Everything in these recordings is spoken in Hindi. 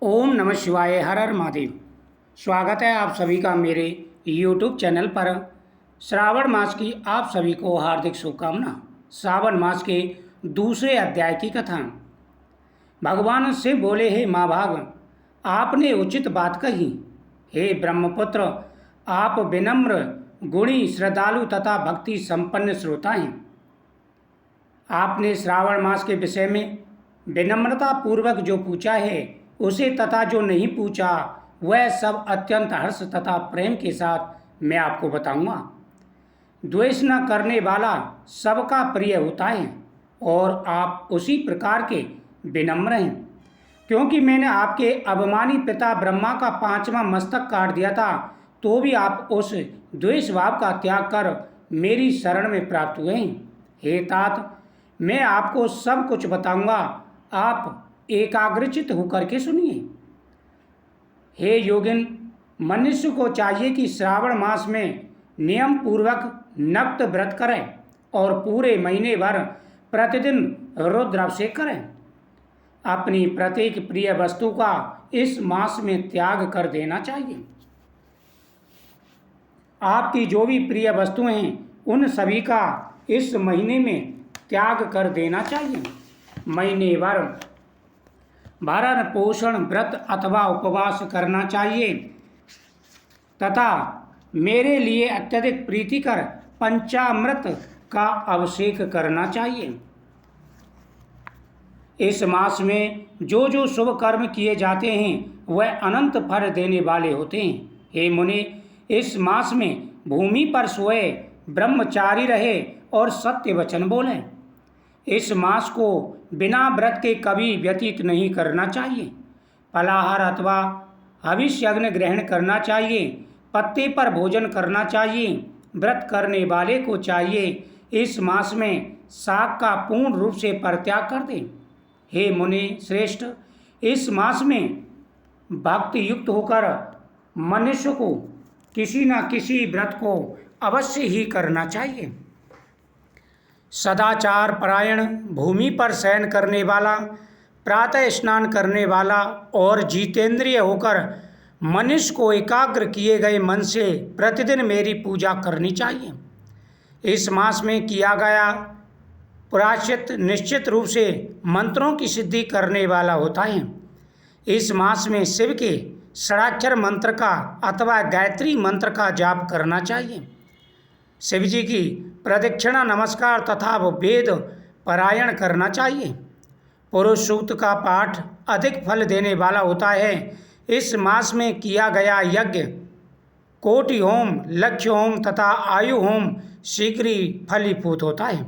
ओम नमः शिवाय। हर हर महादेव। स्वागत है आप सभी का मेरे YouTube चैनल पर। श्रावण मास की आप सभी को हार्दिक शुभकामना। श्रावण मास के दूसरे अध्याय की कथा। भगवान शिव बोले, हे महाभाग, आपने उचित बात कही। हे ब्रह्मपुत्र, आप विनम्र, गुणी, श्रद्धालु तथा भक्ति संपन्न श्रोता हैं। आपने श्रावण मास के विषय में विनम्रता पूर्वक जो पूछा है उसे तथा जो नहीं पूछा वह सब अत्यंत हर्ष तथा प्रेम के साथ मैं आपको बताऊंगा। द्वेष न करने वाला सबका प्रिय होता है और आप उसी प्रकार के विनम्र हैं। क्योंकि मैंने आपके अभिमानी पिता ब्रह्मा का 5वां मस्तक काट दिया था, तो भी आप उस द्वेष भाव का त्याग कर मेरी शरण में प्राप्त हुए हैं। हे तात, मैं आपको सब कुछ बताऊंगा, आप एकाग्रचित होकर के सुनिए। हे योगिन, मनुष्य को चाहिए कि श्रावण मास में नियम पूर्वक नक्त व्रत करें और पूरे महीने भर प्रतिदिन रुद्र अभिषेक करें। अपनी प्रत्येक प्रिय वस्तु का इस मास में त्याग कर देना चाहिए। आपकी जो भी प्रिय वस्तुएं हैं उन सभी का इस महीने में त्याग कर देना चाहिए। महीने भर भरण पोषण व्रत अथवा उपवास करना चाहिए तथा मेरे लिए अत्यधिक प्रीतिकर पंचामृत का अभिषेक करना चाहिए। इस मास में जो जो शुभ कर्म किए जाते हैं वह अनंत फल देने वाले होते हैं। हे मुनि, इस मास में भूमि पर सोए, ब्रह्मचारी रहे और सत्य वचन बोले। इस मास को बिना व्रत के कभी व्यतीत नहीं करना चाहिए। फलाहार अथवा हविष्य यज्ञ ग्रहण करना चाहिए। पत्ते पर भोजन करना चाहिए। व्रत करने वाले को चाहिए इस मास में शाक का पूर्ण रूप से परित्याग कर दें। हे मुनि श्रेष्ठ, इस मास में भक्ति युक्त होकर मनुष्य को किसी न किसी व्रत को अवश्य ही करना चाहिए। सदाचार परायण, भूमि पर शयन करने वाला, प्रातः स्नान करने वाला और जितेंद्रिय होकर मनुष्य को एकाग्र किए गए मन से प्रतिदिन मेरी पूजा करनी चाहिए। इस मास में किया गया प्रायश्चित निश्चित रूप से मंत्रों की सिद्धि करने वाला होता है। इस मास में शिव के षडाक्षर मंत्र का अथवा गायत्री मंत्र का जाप करना चाहिए। शिव जी की प्रदक्षिणा नमस्कार तथा वेद पारायण करना चाहिए। पुरुष सूक्त का पाठ अधिक फल देने वाला होता है। इस मास में किया गया यज्ञ कोटि होम, लक्ष्य होम तथा आयु होम शीघ्र ही फलीभूत होता है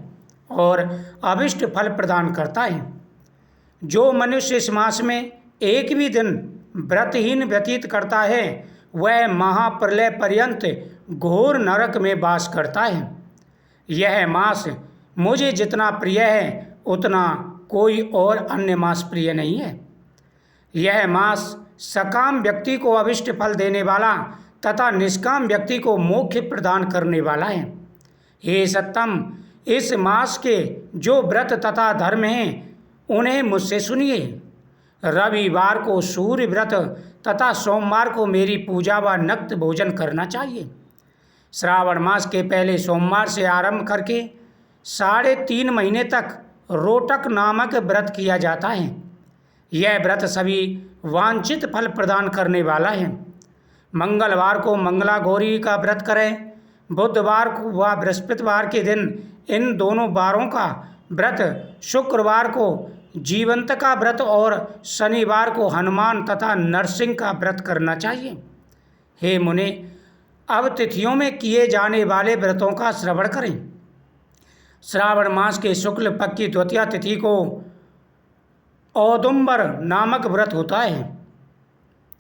और अभिष्ट फल प्रदान करता है। जो मनुष्य इस मास में एक भी दिन व्रतहीन व्यतीत करता है वह महाप्रलय पर्यंत घोर नरक में वास करता है। यह मास मुझे जितना प्रिय है उतना कोई और अन्य मास प्रिय नहीं है। यह मास सकाम व्यक्ति को अभिष्ट फल देने वाला तथा निष्काम व्यक्ति को मोक्ष प्रदान करने वाला है। हे सत्तम, इस मास के जो व्रत तथा धर्म हैं उन्हें मुझसे सुनिए। रविवार को सूर्य व्रत तथा सोमवार को मेरी पूजा व नक्त भोजन करना चाहिए। श्रावण मास के पहले सोमवार से आरंभ करके 3.5 महीने तक रोटक नामक व्रत किया जाता है। यह व्रत सभी वांछित फल प्रदान करने वाला है। मंगलवार को मंगला गौरी का व्रत करें। बुधवार को व बृहस्पतिवार के दिन इन दोनों वारों का व्रत, शुक्रवार को जीवंत का व्रत और शनिवार को हनुमान तथा नरसिंह का व्रत करना चाहिए। हे मुनि, अब तिथियों में किए जाने वाले व्रतों का श्रवण करें। श्रावण मास के शुक्ल पक्ष की द्वितीया तिथि को औदुंबर नामक व्रत होता है।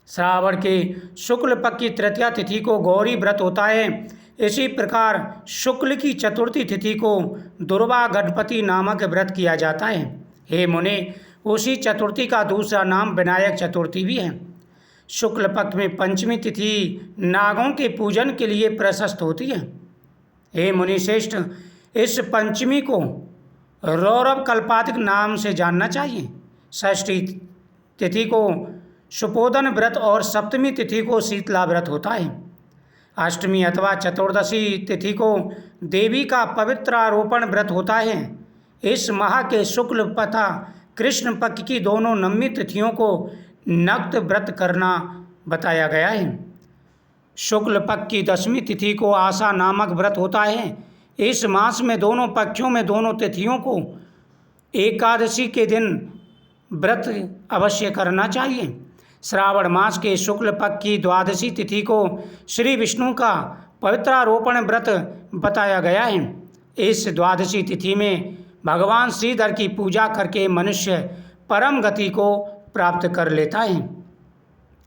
श्रावण के शुक्ल पक्ष की तृतीया तिथि को गौरी व्रत होता है। इसी प्रकार शुक्ल की चतुर्थी तिथि को दुर्वा गणपति नामक व्रत किया जाता है। हे मुनि, उसी चतुर्थी का दूसरा नाम विनायक चतुर्थी भी है। शुक्ल पक्ष में पंचमी तिथि नागों के पूजन के लिए प्रशस्त होती है। हे मुनि श्रेष्ठ, इस पंचमी को रौरव कल्पातिक नाम से जानना चाहिए। षष्ठी तिथि को सुपोदन व्रत और सप्तमी तिथि को शीतला व्रत होता है। अष्टमी अथवा चतुर्दशी तिथि को देवी का पवित्रारोपण व्रत होता है। इस माह के शुक्ल तथा कृष्ण पक्ष की दोनों नवमी तिथियों को नक्त व्रत करना बताया गया है। शुक्ल पक्ष की दशमी तिथि को आशा नामक व्रत होता है। इस मास में दोनों पक्षों में दोनों तिथियों को एकादशी के दिन व्रत अवश्य करना चाहिए। श्रावण मास के शुक्ल पक्ष की द्वादशी तिथि को श्री विष्णु का पवित्रारोपण व्रत बताया गया है। इस द्वादशी तिथि में भगवान श्रीधर की पूजा करके मनुष्य परम गति को प्राप्त कर लेता है।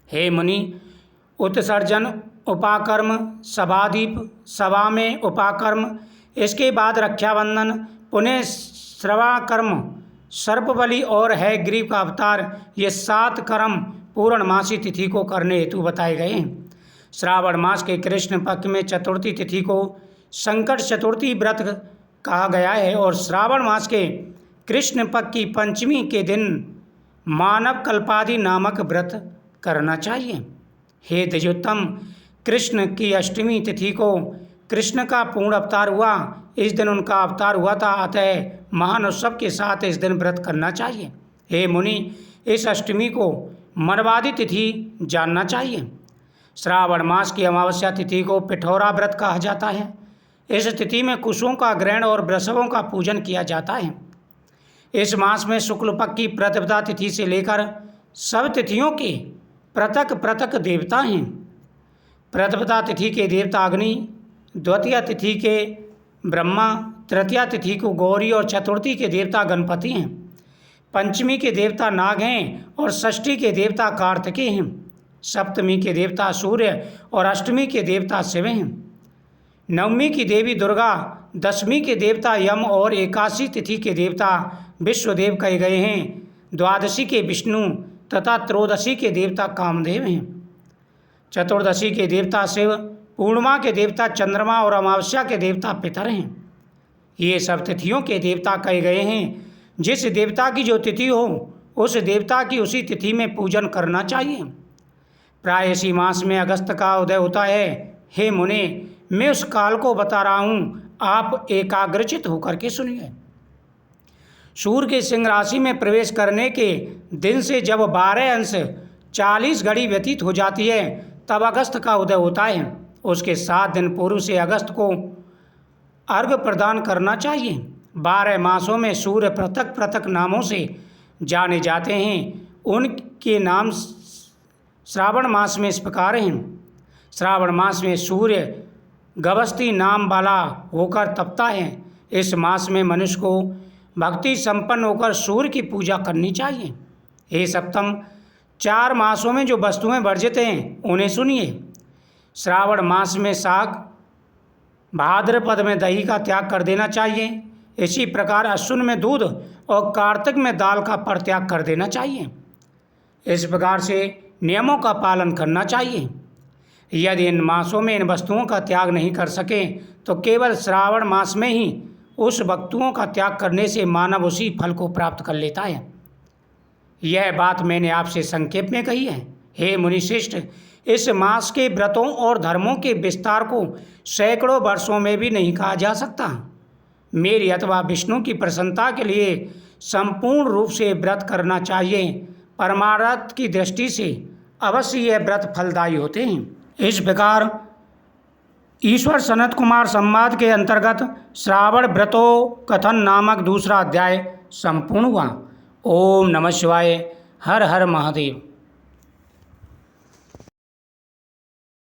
हे मुनि, उत्सर्जन उपाकर्म, सभादीप, सभा में उपाकर्म, इसके बाद रक्षाबंधन, पुनः श्रवाकर्म, सर्पबलि और हयग्रीव का अवतार, ये 7 कर्म पूर्णमासी तिथि को करने हेतु बताए गए हैं। श्रावण मास के कृष्ण पक्ष में चतुर्थी तिथि को संकट चतुर्थी व्रत कहा गया है और श्रावण मास के कृष्ण पक्ष की पंचमी के दिन मानव कल्पादि नामक व्रत करना चाहिए। हे द्विजोत्तम, कृष्ण की अष्टमी तिथि को कृष्ण का पूर्ण अवतार हुआ, इस दिन उनका अवतार हुआ था, अतः महान उत्सव के साथ इस दिन व्रत करना चाहिए। हे मुनि, इस अष्टमी को मनवादी तिथि जानना चाहिए। श्रावण मास की अमावस्या तिथि को पिठौरा व्रत कहा जाता है। इस तिथि में कुशों का ग्रहण और वृषभों का पूजन किया जाता है। इस मास में शुक्ल पक्ष की प्रतिपदा तिथि से लेकर सब तिथियों के पृथक पृथक देवता हैं। प्रतिपदा तिथि के देवता अग्नि, द्वितीय तिथि के ब्रह्मा, तृतीया तिथि को गौरी और चतुर्थी के देवता गणपति हैं। पंचमी के देवता नाग हैं और षष्ठी के देवता कार्तिकेय हैं। सप्तमी के देवता सूर्य और अष्टमी के देवता शिव हैं। नवमी की देवी दुर्गा, दशमी के देवता यम और एकादशी तिथि के देवता विश्वदेव कहे गए हैं। द्वादशी के विष्णु तथा त्रयोदशी के देवता कामदेव हैं। चतुर्दशी के देवता शिव, पूर्णिमा के देवता चंद्रमा और अमावस्या के देवता पितर हैं। ये सब तिथियों के देवता कहे गए हैं। जिस देवता की जो तिथि हो उस देवता की उसी तिथि में पूजन करना चाहिए। प्राय इसी मास में अगस्त का उदय होता है। हे मुने, मैं उस काल को बता रहा हूँ, आप एकाग्रचित होकर के सुनिए। सूर्य के सिंह राशि में प्रवेश करने के दिन से जब 12 अंश 40 घड़ी व्यतीत हो जाती है तब अगस्त का उदय होता है। उसके 7 दिन पूर्व से अगस्त को अर्घ्य प्रदान करना चाहिए। 12 मासों में सूर्य पृथक पृथक नामों से जाने जाते हैं। उनके नाम श्रावण मास में इस प्रकार हैं। श्रावण मास में सूर्य गवस्ती नाम वाला होकर तपता है। इस मास में मनुष्य को भक्ति संपन्न होकर सूर्य की पूजा करनी चाहिए। हे सप्तम, 4 मासों में जो वस्तुएं वर्जित हैं उन्हें सुनिए। श्रावण मास में शाक, भाद्रपद में दही का त्याग कर देना चाहिए। इसी प्रकार अश्विन में दूध और कार्तिक में दाल का परित्याग कर देना चाहिए। इस प्रकार से नियमों का पालन करना चाहिए। यदि इन मासों में इन वस्तुओं का त्याग नहीं कर सके तो केवल श्रावण मास में ही उस वस्तुओं का त्याग करने से मानव उसी फल को प्राप्त कर लेता है। यह बात मैंने आपसे संक्षेप में कही है। हे मुनिश्रेष्ठ, इस मास के व्रतों और धर्मों के विस्तार को सैकड़ों वर्षों में भी नहीं कहा जा सकता। मेरी अथवा विष्णु की प्रसन्नता के लिए संपूर्ण रूप से व्रत करना चाहिए। परमार्थ की दृष्टि से अवश्य यह व्रत फलदायी होते हैं। इस प्रकार ईश्वर सनत कुमार संवाद के अंतर्गत श्रावण व्रतों कथन नामक दूसरा अध्याय संपूर्ण हुआ। ओम नमः शिवाय। हर हर महादेव।